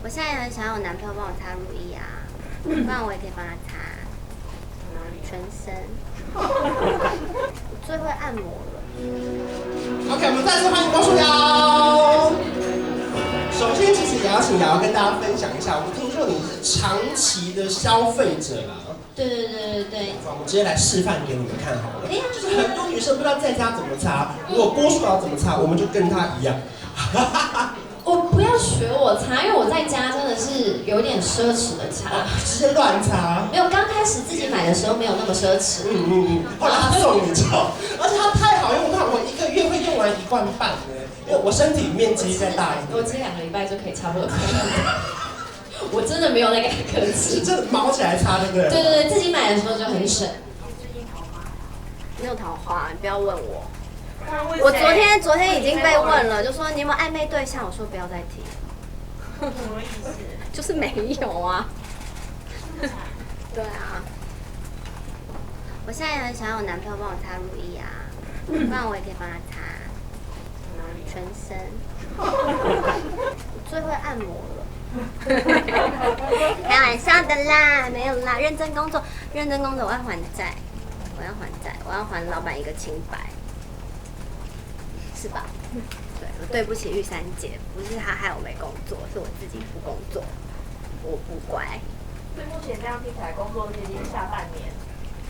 我现在也很想要我男朋友帮我擦乳液啊，不然我也可以帮他擦全身。我最会按摩了。OK， 我们再次欢迎郭书瑶。首先，其实也要请瑶瑶跟大家分享一下，我听说你是长期的消费者啊。对。我们直接来示范给你们看好了。可以啊。就是很多女生不知道在家怎么擦，如果郭书瑶怎么擦，我们就跟她一样。我不要学我擦，因为我在家真的是有点奢侈的擦，直接乱擦。没有，刚开始自己买的时候没有那么奢侈。后来他送你之后，而且它太好用，我一个月会用完1罐半呢，因为我身体面积再大一点。我其实2个礼拜就可以差不多。我真的没有那个客气，真的毛起来擦，对不对？对，自己买的时候就很省。没有桃花，你不要问我。我昨天已经被问了，就说你有没有暧昧对象？我说不要再提。什么意思？就是没有啊。对啊。我现在也很想要我男朋友帮我擦乳液啊，不然我也可以帮他擦全身。我最会按摩了。开玩笑的啦，没有啦，认真工作，我要还债，我要还老板一个清白。是吧？对，我对不起玉珊姐，不是她害我没工作，是我自己不工作，我不乖。所以目前这样听起来，工作日已经下半年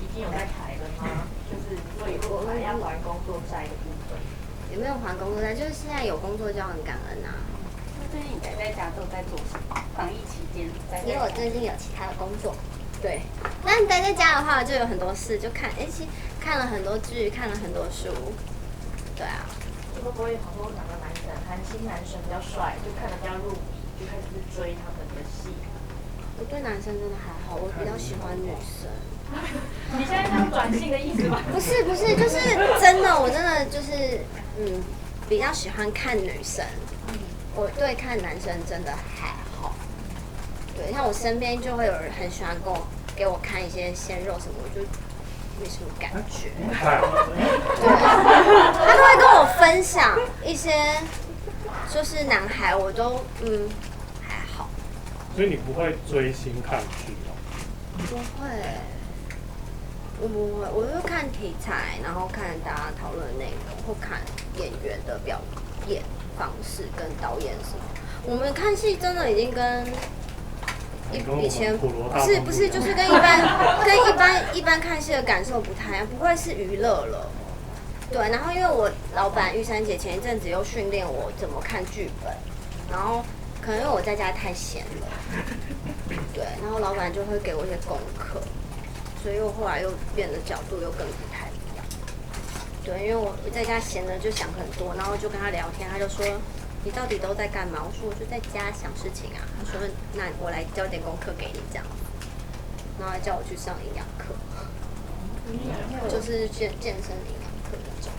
已经有在排了吗？就是所以如果还要还工作债的部分，有没有还工作债？就是现在有工作就要很感恩啊。那最近你宅在家都在做什么？防疫期间因为我最近有其他的工作。对，那你待在家的话，就有很多事，就看看了很多剧，看了很多书。对啊。会不会很多两个男生，韩星男生比较帅，就看得比较入迷，就开始去追他们的戏？我对男生真的还好，我比较喜欢女生。你现在是转性的意思吗？不是，就是真的，我真的就是比较喜欢看女生。我对看男生真的还好。对，像我身边就会有人很喜欢给我看一些鲜肉什么，我就没什么感觉。对，他都会跟我分享一些，就是男孩，我都还好。所以你不会追星看剧哦？不会，我不会，我就看题材，然后看大家讨论内容，或看演员的表演方式跟导演什么。我们看戏真的已经跟以前不是，就是跟一般看戏的感受不太一样，不会是娱乐了。对，然后因为我老板玉珊姐前一阵子又训练我怎么看剧本，然后可能因为我在家太闲了，对，然后老板就会给我一些功课，所以我后来又变得角度又更不太一样。对，因为我在家闲了就想很多，然后就跟他聊天，他就说你到底都在干嘛？我说我就在家想事情啊。他说那我来交点功课给你这样，然后还叫我去上营养课，就是健身营养课那种。